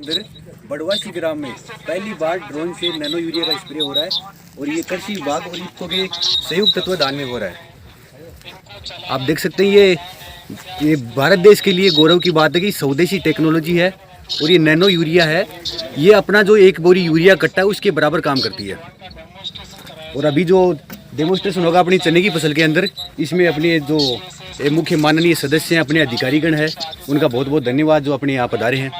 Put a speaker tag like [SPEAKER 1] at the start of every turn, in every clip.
[SPEAKER 1] इधर बड़वासी ग्राम में पहली बार ड्रोन से नैनो यूरिया का स्प्रे हो रहा है और ये कृषि विभाग और इफ्को के संयुक्त तत्वाधान में हो रहा है। आप देख सकते हैं ये भारत देश के लिए गौरव की बात है कि स्वदेशी टेक्नोलॉजी है और ये नैनो यूरिया है। ये अपना जो एक बोरी यूरिया कट्टा है उसके बराबर काम करती है। और अभी जो डेमोन्स्ट्रेशन होगा अपनी चने की फसल के अंदर, इसमें अपने जो मुख्य माननीय सदस्य हैं, अपने अधिकारीगण हैं, उनका बहुत बहुत धन्यवाद जो अपने यहाँ पधारे हैं।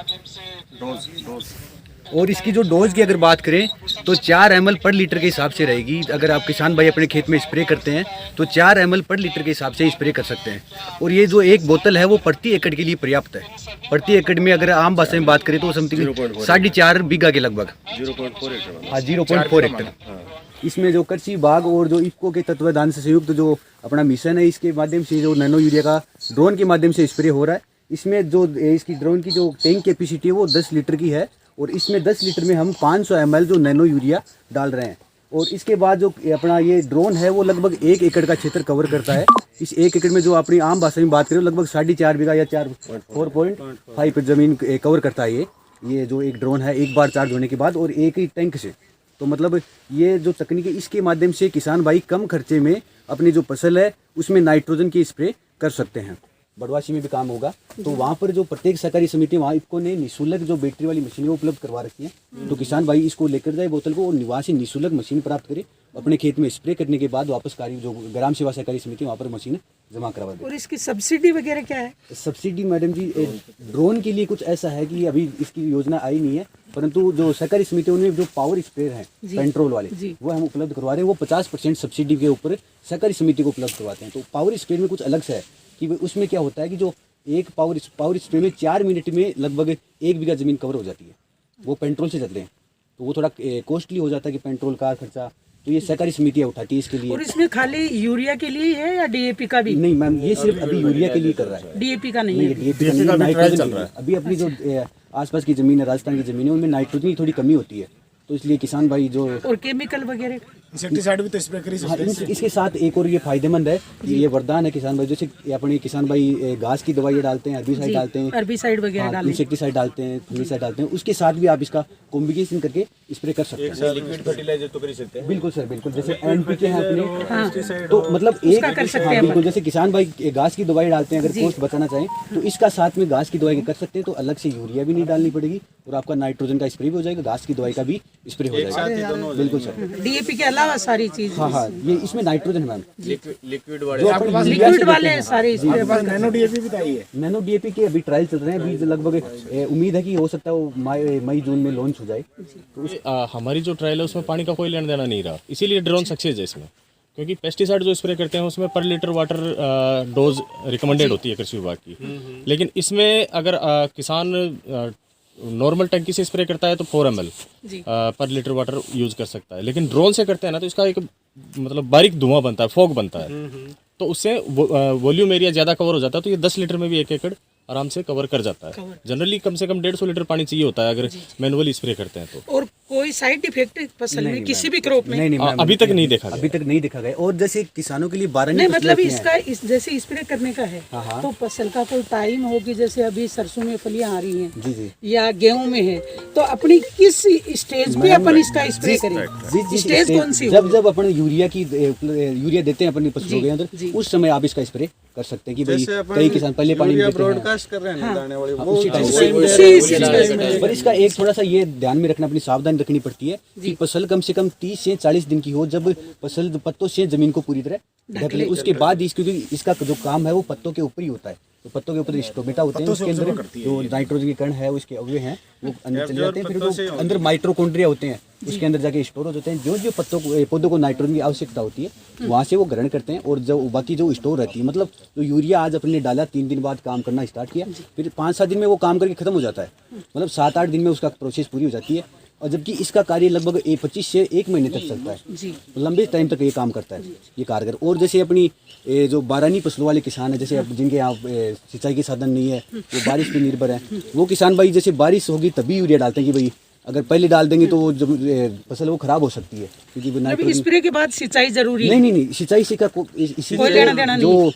[SPEAKER 1] और इसकी जो डोज की अगर बात करें तो 4 ml पर लीटर के हिसाब से रहेगी। अगर आप किसान भाई अपने खेत में स्प्रे करते हैं तो 4 ml पर लीटर के हिसाब से स्प्रे कर सकते हैं। और ये जो एक बोतल है वो प्रति एकड़ के लिए पर्याप्त है। प्रति एकड़ में अगर आम भाषा में बात करें तो समथिंग 4.5 बीघा के लगभग 0.4 हेक्टर। इसमें जो कृषि विभाग और जो इफ्को के तत्वाधान से संयुक्त जो अपना मिशन है, इसके माध्यम से जो नैनो यूरिया का ड्रोन के माध्यम से स्प्रे हो रहा है। इसमें जो इसकी ड्रोन की जो टैंक कैपेसिटी है वो 10 लीटर की है और इसमें 10 लीटर में हम 500 ml जो नैनो यूरिया डाल रहे हैं। और इसके बाद जो अपना ये ड्रोन है वो लगभग 1 एकड़ का क्षेत्र कवर करता है। इस 1 एकड़ में जो अपनी आम भाषा में बात करें लगभग 4.5 बीघा या 4.5 जमीन कवर करता है। ये जो एक ड्रोन है एक बार चार्ज होने के बाद और एक ही टैंक से, तो मतलब ये जो तकनीक है इसके माध्यम से किसान भाई कम खर्चे में अपनी जो फसल है उसमें नाइट्रोजन की स्प्रे कर सकते हैं। बड़वासी में भी काम होगा तो वहाँ पर जो प्रत्येक सहकारी समिति वहाँ इफ्को ने निःशुल्क जो बैटरी वाली मशीनें उपलब्ध करवा रखी हैं। तो किसान भाई इसको लेकर जाए बोतल को और वहाँ से निःशुल्क मशीन प्राप्त करे, अपने खेत में स्प्रे करने के बाद वापस कार्य जो ग्राम सेवा सहकारी समिति वहाँ पर मशीन जमा करवा दे।
[SPEAKER 2] और इसकी सब्सिडी वगैरह क्या है?
[SPEAKER 1] सब्सिडी मैडम जी ड्रोन के लिए कुछ ऐसा है कि अभी इसकी योजना आई नहीं है, परंतु जो सहकारी समितियों में जो पावर स्प्रेयर हैं पेट्रोल वाले वो हम उपलब्ध करवा रहे हैं। वो 50% सब्सिडी के ऊपर सहकारी समिति को उपलब्ध करवाते हैं। तो पावर स्प्रेयर में कुछ अलग से है कि उसमें क्या होता है कि जो एक पावर स्प्रे में 4 मिनट में लगभग 1 बीघा जमीन कवर हो जाती है। वो पेट्रोल से चलते हैं तो वो थोड़ा कॉस्टली हो जाता है कि पेट्रोल का खर्चा, तो ये सहकारी समितियाँ उठाती है इसके लिए।
[SPEAKER 2] और इसमें खाली यूरिया के लिए है या डीएपी का भी?
[SPEAKER 1] नहीं मैम, ये सिर्फ अभी यूरिया के लिए कर रहा है,
[SPEAKER 2] डीएपी का नहीं है।
[SPEAKER 1] डीएपी का नाइट्रोजन चल रहा है। अभी अपनी जो आसपास की जमीन है, राजस्थान की जमीन है, उनमें नाइट्रोजन की थोड़ी कमी होती है, तो इसलिए किसान भाई जो
[SPEAKER 2] और केमिकल वगैरह
[SPEAKER 3] इंसेक्टिसाइड भी तो स्प्रे कर ही सकते हैं।
[SPEAKER 1] इसके साथ एक और ये फायदेमंद है, ये वरदान है किसान भाई। जैसे अपने किसान भाई घास की दवाई डालते हैं, हर्बिसाइड डालते हैं,
[SPEAKER 2] हर्बिसाइड वगैरह डालते हैं,
[SPEAKER 1] इंसेक्टिसाइड डालते हैं, फंगिसाइड डालते हैं, उसके साथ भी आप इसका कॉम्बिनेशन करके स्प्रे कर सकते हैं।
[SPEAKER 3] लिक्विड फर्टिलाइजर तो कर ही सकते हैं।
[SPEAKER 1] बिल्कुल सर, बिल्कुल। जैसे एनपीके है अपने, तो मतलब एक बिल्कुल जैसे किसान भाई घास की दवाई डालते हैं, अगर कॉस्ट बचाना चाहें तो इसका साथ में घास की दवाई कर सकते हैं, तो अलग से यूरिया भी नहीं डालनी पड़ेगी और आपका नाइट्रोजन का स्प्रे भी हो जाएगा, घास की दवाई का भी स्प्रे हो जाएगा। बिल्कुल सर,
[SPEAKER 2] डीएपी के अलावा सारी चीज।
[SPEAKER 1] हाँ, ये इसमें नाइट्रोजन है मैम,
[SPEAKER 3] लिक्विड
[SPEAKER 2] वाले सारे।
[SPEAKER 3] नैनो डीएपी भी आई है।
[SPEAKER 1] नैनो डीएपी के अभी ट्रायल चल रहे हैं। अभी लगभग उम्मीद है कि हो सकता है वो मई जून में लॉन्च हो जाए।
[SPEAKER 4] हमारी जो ट्रायल है उसमें पानी का कोई लेना देना नहीं रहा, इसीलिए ड्रोन सक्सेस है इसमें। क्योंकि पेस्टिसाइड जो स्प्रे करते हैं उसमें पर लीटर वाटर डोज रिकमेंडेड होती है कृषि विभाग की, लेकिन इसमें अगर किसान नॉर्मल टंकी से स्प्रे करता है तो 4 ml पर लीटर वाटर यूज कर सकता है। लेकिन ड्रोन से करते हैं ना तो इसका एक मतलब बारीक धुआं बनता है, फॉग बनता है, तो उससे वॉल्यूम एरिया ज़्यादा कवर हो जाता है। तो ये 10 लीटर में भी 1 एकड़ आराम से कवर कर जाता है। जनरली कम से कम 150 लीटर पानी चाहिए होता है अगर मैनुअली स्प्रे करते हैं तो।
[SPEAKER 2] और कोई साइड इफेक्ट फसल में किसी भी क्रॉप में
[SPEAKER 1] नहीं
[SPEAKER 4] अभी तक नहीं देखा गया।
[SPEAKER 1] अभी तक नहीं देखा गया। और जैसे किसानों के लिए 12
[SPEAKER 2] नहीं, मतलब इसका जैसे स्प्रे करने का है तो फसल का कोई टाइम हो कि जैसे अभी सरसों में फलियां आ रही हैं
[SPEAKER 1] जी
[SPEAKER 2] या गेहूं में है, तो अपनी किस स्टेज पे अपन इसका स्प्रे करें? स्टेज कौन सी?
[SPEAKER 1] जब अपन यूरिया देते हैं अपनी फसलों के अंदर, उस समय आप इसका स्प्रे कर सकते हैं कि भाई कई किसान पहले पानी
[SPEAKER 3] ब्रॉडकास्ट कर रहे हैं दाने वाले
[SPEAKER 1] पर इसका एक थोड़ा सा ये ध्यान में रखना, अपनी सावधानी रखनी पड़ती है कि फसल कम से कम 30 से 40 दिन की हो, जब फसल पत्तों से जमीन को पूरी तरह ढक ले, उसके बाद क्योंकि इसका जो काम है वो पत्तों के ऊपर ही होता है। तो पत्तों के ऊपर स्टोमेटा होते हैं, उसके अंदर जो नाइट्रोजन के कण है उसके अवयव हैं वो अंदर चले जाते हैं, फिर जो अंदर माइटोकॉन्ड्रिया होते हैं उसके अंदर जाके स्टोर हो जाते हैं। जो पौधों को नाइट्रोजन की आवश्यकता होती है वहाँ से वो ग्रहण करते हैं, और जो बाकी जो स्टोर रहती है, मतलब जो यूरिया आज अपने डाला 3 दिन बाद काम करना स्टार्ट किया, फिर 5-7 दिन में वो काम करके खत्म हो जाता है, मतलब 7-8 दिन में उसका प्रोसेस पूरी हो जाती है। और जबकि इसका कार्य लगभग 25 से 1 महीने तक चलता है, लंबे टाइम तक ये काम करता है ये कारगर। और जैसे अपनी जो बारानी फसलों वाले किसान है, जैसे जिनके यहाँ सिंचाई के साधन नहीं है, वो बारिश पर निर्भर है, वो किसान भाई जैसे बारिश होगी तभी यूरिया डालते हैं कि भाई अगर पहले डाल देंगे तो जब फसल वो खराब हो सकती है, क्योंकि
[SPEAKER 2] स्प्रे के बाद सिंचाई जरूरी
[SPEAKER 1] नहीं, सिंचाई से का जो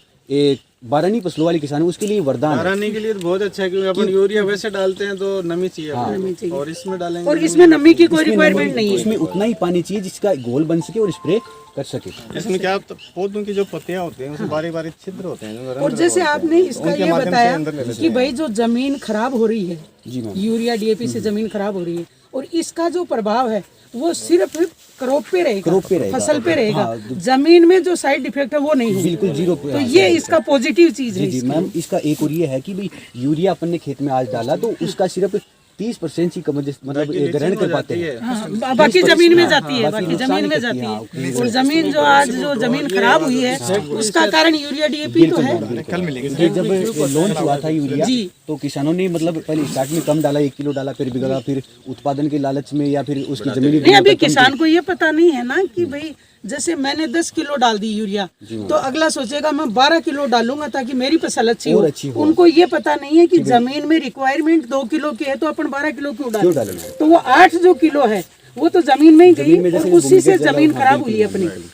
[SPEAKER 1] बारानी फसलों वाले किसान हैं, उसके लिए वरदान है।
[SPEAKER 3] हराने के लिए तो बहुत अच्छा है, क्योंकि अपन यूरिया वैसे डालते हैं तो नमी चाहिए
[SPEAKER 1] हाँ।
[SPEAKER 3] अपने को।
[SPEAKER 2] नमी चाहिए।
[SPEAKER 3] और इसमें डालेंगे
[SPEAKER 2] और इसमें नमी की कोई
[SPEAKER 1] इसमें
[SPEAKER 2] रिक्वायरमेंट
[SPEAKER 1] नमी-
[SPEAKER 2] नहीं है।
[SPEAKER 1] उसमें उतना ही पानी चाहिए जिसका घोल बन सके और स्प्रे कर सके।
[SPEAKER 3] इसमें क्या पौधों की जो पत्तियां होती हैं उसमें बारी बारी छिद्र होते हैं जो
[SPEAKER 2] और जैसे आपने इसका
[SPEAKER 3] उनके
[SPEAKER 2] ये
[SPEAKER 3] माध्यम से
[SPEAKER 2] बताया
[SPEAKER 3] अंदर ले लेते
[SPEAKER 2] कि भाई जो जमीन खराब हो रही है,
[SPEAKER 1] जी मैम।
[SPEAKER 2] यूरिया डीएपी से जमीन खराब हो रही है, और इसका जो प्रभाव है वो सिर्फ क्रॉप पे रहेगा,
[SPEAKER 1] क्रॉप पे रहेगा।
[SPEAKER 2] फसल पे रहेगा।
[SPEAKER 1] हाँ,
[SPEAKER 2] जमीन में जो साइड इफेक्ट है वो नहीं होगा।
[SPEAKER 1] बिल्कुल जीरो।
[SPEAKER 2] तो ये इसका पॉजिटिव चीज है।
[SPEAKER 1] जी जी मैम, इसका एक और ये है कि भाई यूरिया अपन ने खेत में आज डाला तो उसका सिर्फ 30% ही मतलब ग्रहण कर पाते हैं।
[SPEAKER 2] हाँ, बाकी जमीन में जाती है,
[SPEAKER 1] बाकी
[SPEAKER 2] बाकी
[SPEAKER 1] नुकसान
[SPEAKER 2] जमीन में
[SPEAKER 1] ही
[SPEAKER 2] जाती
[SPEAKER 1] करती
[SPEAKER 2] है।
[SPEAKER 1] है।
[SPEAKER 2] और जमीन जो आज जो जमीन खराब हुई है उसका कारण यूरिया डीएपी तो है।
[SPEAKER 1] ये जब लॉन्च हुआ था यूरिया
[SPEAKER 2] जी।
[SPEAKER 1] तो किसानों ने मतलब पहले स्टार्ट में कम डाला, 1 किलो डाला, फिर बिगड़ा, फिर उत्पादन के लालच में या फिर उसकी जमीनी
[SPEAKER 2] नहीं, अभी
[SPEAKER 1] गुणवत्ता कम
[SPEAKER 2] किसान को ये पता नहीं है ना कि भाई जैसे मैंने 10 किलो डाल दी यूरिया, तो अगला सोचेगा मैं 12 किलो डालूंगा ताकि मेरी फसल अच्छी
[SPEAKER 1] और
[SPEAKER 2] हो।
[SPEAKER 1] अच्छी हो।
[SPEAKER 2] उनको ये पता नहीं है कि जमीन में रिक्वायरमेंट 2 किलो की है तो अपन 12 किलो क्यों डालें।
[SPEAKER 1] डालेंगे?
[SPEAKER 2] तो वो 8 जो किलो है वो तो जमीन में ही
[SPEAKER 1] जमीन में
[SPEAKER 2] गई
[SPEAKER 1] जैसे
[SPEAKER 2] और उसी से
[SPEAKER 1] भूमिगत जल
[SPEAKER 2] जमीन
[SPEAKER 1] और
[SPEAKER 2] खराब
[SPEAKER 1] बिल्कुल,
[SPEAKER 2] हुई है अपनी।
[SPEAKER 1] बिल्कुल।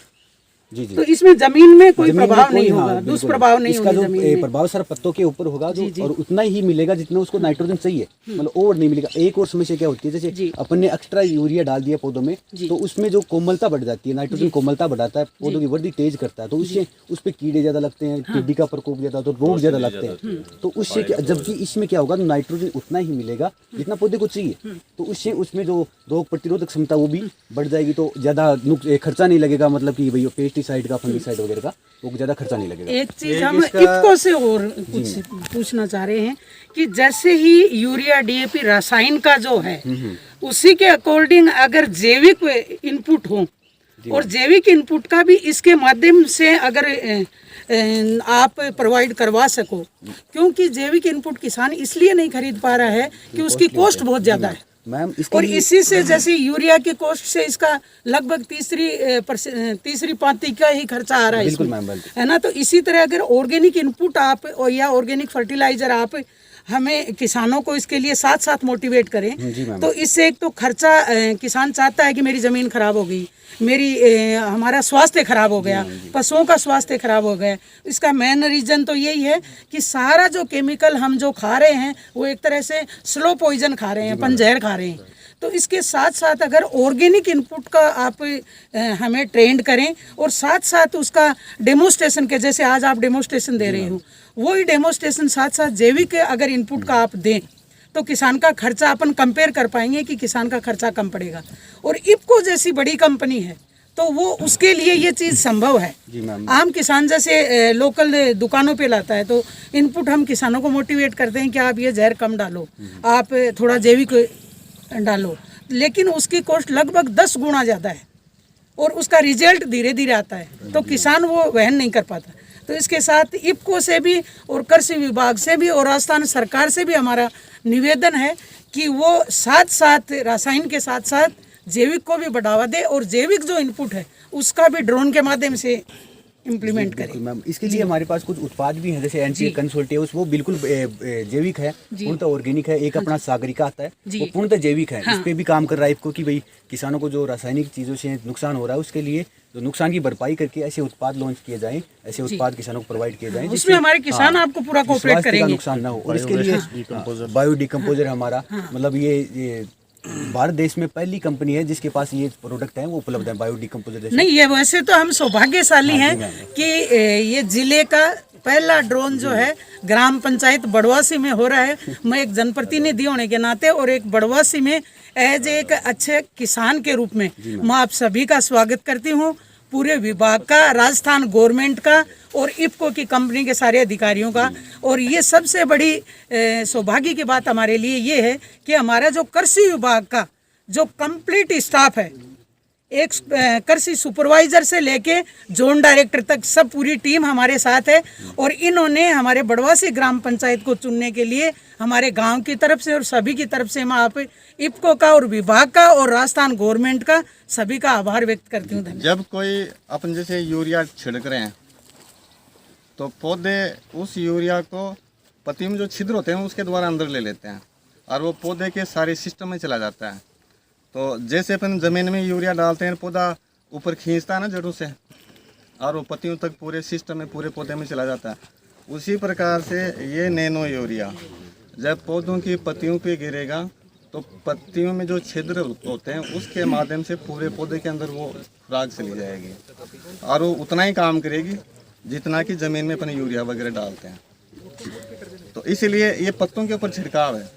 [SPEAKER 1] जी जी।
[SPEAKER 2] तो इसमें जमीन में कोई
[SPEAKER 1] जमीन में
[SPEAKER 2] प्रभाव
[SPEAKER 1] कोई-
[SPEAKER 2] नहीं
[SPEAKER 1] हाँ,
[SPEAKER 2] होगा,
[SPEAKER 1] बिल्कुल।
[SPEAKER 2] दुष्प्रभाव नहीं
[SPEAKER 1] इसका
[SPEAKER 2] होगा
[SPEAKER 1] जो
[SPEAKER 2] जमीन में।
[SPEAKER 1] प्रभाव सारा पत्तों के ऊपर होगा जो, और उतना ही मिलेगा जितना उसको नाइट्रोजन चाहिए, मतलब ओवर नहीं मिलेगा। एक और समस्या क्या होती है, जैसे अपन ने एक्स्ट्रा यूरिया डाल दिया पौधों में तो उसमें जो कोमलता बढ़ जाती है, नाइट्रोजन कोमलता बढ़ाता है, पौधों की वृद्धि तेज करता है, तो उससे उस पर कीड़े ज्यादा लगते हैं, टिड्डी का प्रकोप ज्यादा, तो रोग ज्यादा लगते हैं। तो उससे जबकि इसमें क्या होगा, नाइट्रोजन उतना ही मिलेगा जितना पौधे को चाहिए, तो उससे उसमें जो रोग प्रतिरोधक क्षमता वो भी बढ़ जाएगी, तो ज्यादा खर्चा नहीं लगेगा, मतलब कि भाई पेस्टिसाइड का, फंगिसाइड वगैरह का वो ज्यादा खर्चा नहीं लगेगा।
[SPEAKER 2] एक चीज हम इफ्को से और कुछ पूछना चाह रहे हैं कि जैसे ही यूरिया डीएपी रासायन का जो है उसी के अकॉर्डिंग अगर जैविक इनपुट हो और जैविक इनपुट का भी इसके माध्यम से अगर आप प्रोवाइड करवा सको, क्योंकि जैविक इनपुट किसान इसलिए नहीं खरीद पा रहा है कि उसकी कॉस्ट बहुत ज्यादा है।
[SPEAKER 1] मैम
[SPEAKER 2] और इसी से जैसे यूरिया के कॉस्ट से इसका लगभग तीसरी पाती का ही खर्चा आ रहा है
[SPEAKER 1] बिल्कुल
[SPEAKER 2] इसमें,
[SPEAKER 1] मैम, बिल्कुल।
[SPEAKER 2] है ना। तो इसी तरह अगर ऑर्गेनिक इनपुट आप या ऑर्गेनिक फर्टिलाइजर आप हमें किसानों को इसके लिए साथ साथ मोटिवेट करें, तो इससे एक तो खर्चा किसान चाहता है कि मेरी ज़मीन खराब हो गई, मेरी हमारा स्वास्थ्य खराब हो गया, पशुओं का स्वास्थ्य खराब हो गया। इसका मेन रीज़न तो यही है कि सारा जो केमिकल हम जो खा रहे हैं वो एक तरह से स्लो पॉइजन खा रहे हैं, अपन जहर खा रहे हैं। तो इसके साथ साथ अगर ऑर्गेनिक इनपुट का आप हमें ट्रेंड करें और साथ साथ उसका डेमोस्ट्रेशन के, जैसे आज आप डेमोस्ट्रेशन दे रहे हो, वही डेमोस्ट्रेशन साथ साथ जैविक अगर इनपुट का आप दें तो किसान का खर्चा अपन कंपेयर कर पाएंगे कि किसान का खर्चा कम पड़ेगा। और इफ्को जैसी बड़ी कंपनी है तो वो उसके लिए ये चीज़ संभव है। आम किसान जैसे लोकल दुकानों पे लाता है तो इनपुट हम किसानों को मोटिवेट करते हैं कि आप ये जहर कम डालो, आप थोड़ा जैविक डालो, लेकिन उसकी कॉस्ट लगभग 10 गुना ज़्यादा है और उसका रिजल्ट धीरे धीरे आता है, तो किसान वो वहन नहीं कर पाता। तो इसके साथ इफ्को से भी और कृषि विभाग से भी और राजस्थान सरकार से भी हमारा निवेदन है कि वो साथ साथ रासायनिक के साथ साथ जैविक को भी बढ़ावा दे और जैविक जो इनपुट है उसका भी ड्रोन के माध्यम से इम्प्लीमेंट करें।
[SPEAKER 1] मैम इसके लिए हमारे पास कुछ उत्पाद भी हैं, जैसे एनसी कंसोल्टेउस, वो बिल्कुल जैविक है, पूर्णतः ऑर्गेनिक है। एक अपना सागरिका आता है, वो पूर्णतः जैविक है। इस पे भी काम कर रहा है इफ्को कि भाई किसानों को जो रासायनिक चीज़ों से नुकसान हो रहा है उसके लिए जो नुकसान की भरपाई करके ऐसे उत्पाद लॉन्च किए जाएं, ऐसे उत्पाद किसानों को प्रोवाइड किए जाएं
[SPEAKER 2] उसमें हमारे किसान आपको पूरा कोऑपरेट करेंगे,
[SPEAKER 1] नुकसान ना हो। और इसके लिए बायो डिकम्पोजर हमारा मतलब ये भारत देश में पहली कंपनी है जिसके पास ये प्रोडक्ट है, वो उपलब्ध है बायो डिकम्पोजर।
[SPEAKER 2] नहीं, ये वैसे तो हम सौभाग्यशाली हैं कि ये जिले का पहला ड्रोन जो है ग्राम पंचायत बड़वासी में हो रहा है। मैं एक जनप्रतिनिधि होने के नाते और एक बड़वासी में एज एक अच्छे किसान के रूप में मैं आप सभी का स्वागत करती हूँ, पूरे विभाग का, राजस्थान गवर्नमेंट का और इफ्को की कंपनी के सारे अधिकारियों का। और ये सबसे बड़ी सौभाग्य की बात हमारे लिए ये है कि हमारा जो कृषि विभाग का जो कंप्लीट स्टाफ है, एक कृषि सुपरवाइजर से लेके जोन डायरेक्टर तक सब पूरी टीम हमारे साथ है। और इन्होंने हमारे बड़वासी ग्राम पंचायत को चुनने के लिए हमारे गांव की तरफ से और सभी की तरफ से मैं आप इफ्को का और विभाग का और राजस्थान गवर्नमेंट का सभी का आभार व्यक्त करती हूँ। धन्यवाद।
[SPEAKER 3] जब कोई अपन जैसे यूरिया छिड़क रहे हैं तो पौधे उस यूरिया को पत्ती में जो छिद्र होते हैं उसके द्वारा अंदर ले लेते हैं और वो पौधे के सारे सिस्टम में चला जाता है। तो जैसे अपन ज़मीन में यूरिया डालते हैं, पौधा ऊपर खींचता है ना जड़ों से, और वो पत्तियों तक पूरे सिस्टम में पूरे पौधे में चला जाता है। उसी प्रकार से ये नैनो यूरिया जब पौधों की पत्तियों पे गिरेगा तो पत्तियों में जो छिद्र होते हैं उसके माध्यम से पूरे पौधे के अंदर वो खुराक चली जाएगी और वो उतना ही काम करेगी जितना कि ज़मीन में अपने यूरिया वगैरह डालते हैं। तो इसीलिए ये पत्तों के ऊपर छिड़काव है।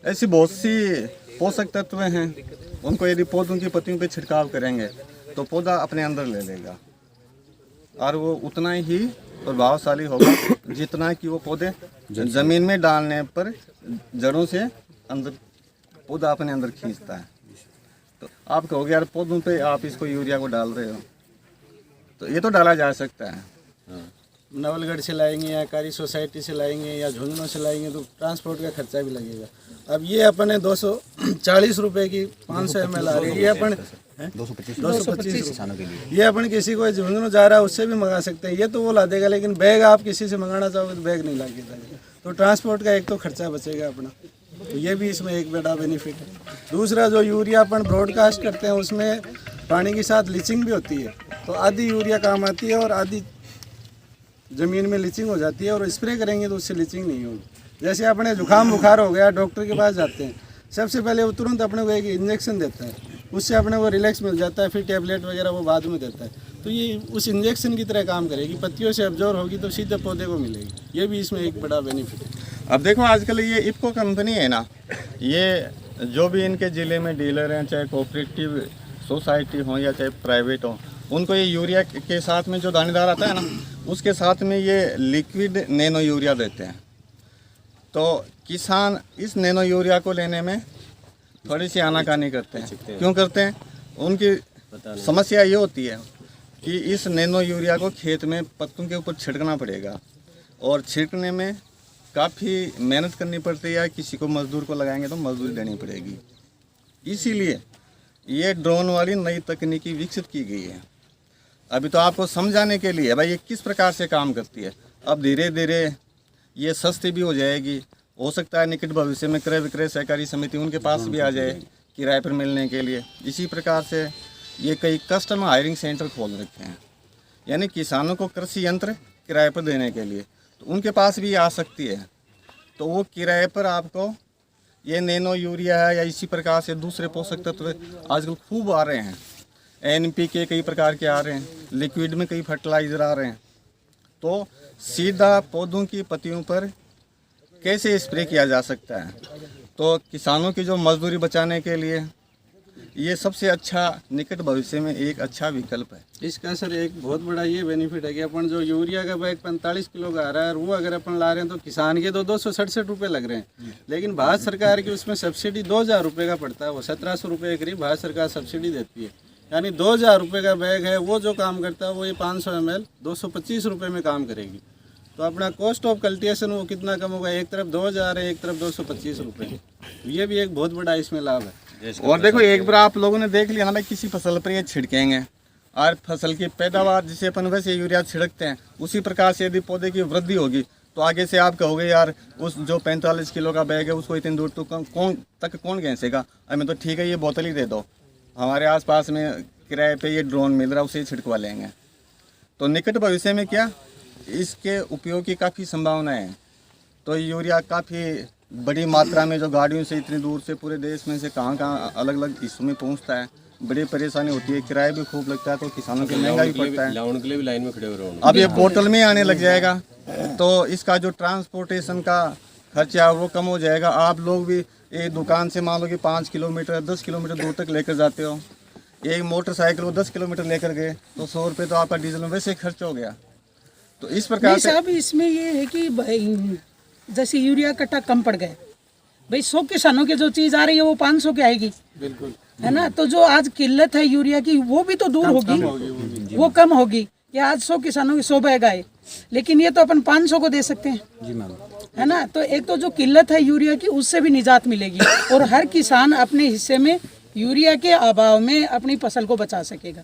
[SPEAKER 3] ऐसी बहुत सी पोषक तत्व हैं, उनको यदि पौधों की पत्तियों पे छिड़काव करेंगे तो पौधा अपने अंदर ले लेगा और वो उतना ही प्रभावशाली होगा जितना कि वो पौधे ज़मीन में डालने पर जड़ों से अंदर पौधा अपने अंदर खींचता है। तो आप कहोगे यार पौधों पे आप इसको यूरिया को डाल रहे हो, तो ये तो डाला जा सकता है।
[SPEAKER 5] नवलगढ़ से लाएंगे या कारी सोसाइटी से लाएंगे या झुंझुनू से लाएंगे तो ट्रांसपोर्ट का खर्चा भी लगेगा। अब ये अपने 240 रुपए की 500 ml आ रही है, ये अपन 225
[SPEAKER 1] किसानों के लिए
[SPEAKER 5] ये अपन किसी को झुंझुनू जा रहा है उससे भी मंगा सकते हैं, ये तो वो ला देगा। लेकिन बैग आप किसी से मंगाना चाहोगे तो बैग नहीं ला के देगा, तो ट्रांसपोर्ट का एक तो खर्चा बचेगा अपना, तो ये भी इसमें एक बड़ा बेनिफिट है। दूसरा जो यूरिया अपन ब्रॉडकास्ट करते हैं उसमें पानी के साथ लीचिंग भी होती है, तो आधी यूरिया काम आती है और आधी ज़मीन में लीचिंग हो जाती है, और स्प्रे करेंगे तो उससे लीचिंग नहीं होगी। जैसे अपने जुकाम बुखार हो गया, डॉक्टर के पास जाते हैं, सबसे पहले वो तुरंत अपने को एक इंजेक्शन देता है, उससे अपने को रिलैक्स मिल जाता है, फिर टैबलेट वगैरह वो बाद में देता है। तो ये उस इंजेक्शन की तरह काम करेगी, पत्तियों से अब्जॉर्ब होगी तो सीधे पौधे को मिलेगी। ये भी इसमें एक बड़ा बेनिफिट है।
[SPEAKER 3] अब देखो आजकल ये इफको कंपनी है ना, ये जो भी इनके ज़िले में डीलर हैं, चाहे कोऑपरेटिव सोसाइटी हो या चाहे प्राइवेट हो, उनको ये यूरिया के साथ में जो दानेदार आता है ना, उसके साथ में ये लिक्विड नैनो यूरिया देते हैं। तो किसान इस नैनो यूरिया को लेने में थोड़ी सी आनाकानी करते हैं। क्यों करते हैं? उनकी समस्या ये होती है कि इस नैनो यूरिया को खेत में पत्तों के ऊपर छिड़कना पड़ेगा, और छिड़कने में काफ़ी मेहनत करनी पड़ती है, किसी को मजदूर को लगाएंगे तो मजदूरी देनी पड़ेगी। इसीलिए ये ड्रोन वाली नई तकनीकी विकसित की गई है। अभी तो आपको समझाने के लिए भाई ये किस प्रकार से काम करती है, अब धीरे धीरे ये सस्ती भी हो जाएगी। हो सकता है निकट भविष्य में क्रय विक्रय सहकारी समिति उनके पास भी आ जाए किराए पर मिलने के लिए। इसी प्रकार से ये कई कस्टमर हायरिंग सेंटर खोल रखे हैं, यानी किसानों को कृषि यंत्र किराए पर देने के लिए, तो उनके पास भी आ सकती है। तो वो किराए पर आपको ये नैनो यूरिया है या इसी प्रकार से दूसरे पोषक तत्व आजकल खूब आ रहे हैं, NPK कई प्रकार के आ रहे हैं, लिक्विड में कई फर्टिलाइज़र आ रहे हैं। तो सीधा पौधों की पत्तियों पर कैसे स्प्रे किया जा सकता है, तो किसानों की जो मजदूरी बचाने के लिए ये सबसे अच्छा निकट भविष्य में एक अच्छा विकल्प है।
[SPEAKER 5] इसका सर एक बहुत बड़ा ये बेनिफिट है कि अपन जो यूरिया का बैग 45 किलो का आ रहा है, वो अगर अपन ला रहे हैं तो किसान के तो 267 रुपये लग रहे हैं, लेकिन भारत सरकार की उसमें सब्सिडी 2000 रुपये का पड़ता है, वो 1700 रुपये के करीब भारत सरकार सब्सिडी देती है। यानी 2000 रुपये का बैग है, वो जो काम करता है वो ये 500 ml 225 रुपये में काम करेगी। तो अपना कॉस्ट ऑफ कल्टिवेशन वो कितना कम होगा, एक तरफ 2000 है, एक तरफ 225 रुपये। ये भी एक बहुत बड़ा इसमें लाभ है।
[SPEAKER 3] और देखो एक बार आप लोगों ने देख लिया ना भाई, किसी फसल पर ये छिड़केंगे और फसल की पैदावार जिसे अपन वैसे यूरिया छिड़कते हैं उसी प्रकार से यदि पौधे की वृद्धि होगी तो आगे से आप कहोगे यार उस जो 45 किलो का बैग है उसको इतनी दूर तो कौन खींचेगा, हमें तो ठीक है ये बोतल ही दे दो, हमारे आसपास में किराए पे ये ड्रोन मिल रहा है उसे ही छिड़कवा लेंगे। तो निकट भविष्य में क्या इसके उपयोग की काफ़ी संभावनाएं हैं। तो यूरिया काफ़ी बड़ी मात्रा में जो गाड़ियों से इतनी दूर से पूरे देश में से कहाँ अलग अलग हिस्सों में पहुँचता है, बड़ी परेशानी होती है, किराया भी खूब लगता है, तो किसानों को महंगा भी पड़ता है।
[SPEAKER 4] लाउन के लिए भी लाइन में खड़े हो रहे हो।
[SPEAKER 3] अब ये बोतल में आने लग जाएगा तो इसका जो ट्रांसपोर्टेशन का खर्चा वो कम हो जाएगा। आप लोग भी एक दुकान से मान लो कि 5 किलोमीटर 10 किलोमीटर दूर तक लेकर जाते हो, एक मोटरसाइकिल को 10 किलोमीटर लेकर गए तो 100 रुपये तो आपका डीजल में वैसे खर्च हो गया। तो इस प्रकार से
[SPEAKER 2] साहब इसमें ये है कि भाई जैसे यूरिया कट्टा कम पड़ गए, भाई 100 किसानों की जो चीज़ आ रही है वो 500 की आएगी,
[SPEAKER 5] बिल्कुल
[SPEAKER 2] है ना। तो जो आज किल्लत है यूरिया की वो भी तो दूर होगी, वो कम होगी कि आज 100 किसानों के 100 बैग आए, लेकिन ये तो अपन 500 को दे सकते हैं,
[SPEAKER 1] जी मैम,
[SPEAKER 2] है ना। तो एक तो जो किल्लत है यूरिया की उससे भी निजात मिलेगी और हर किसान अपने हिस्से में यूरिया के अभाव में अपनी फसल को बचा सकेगा।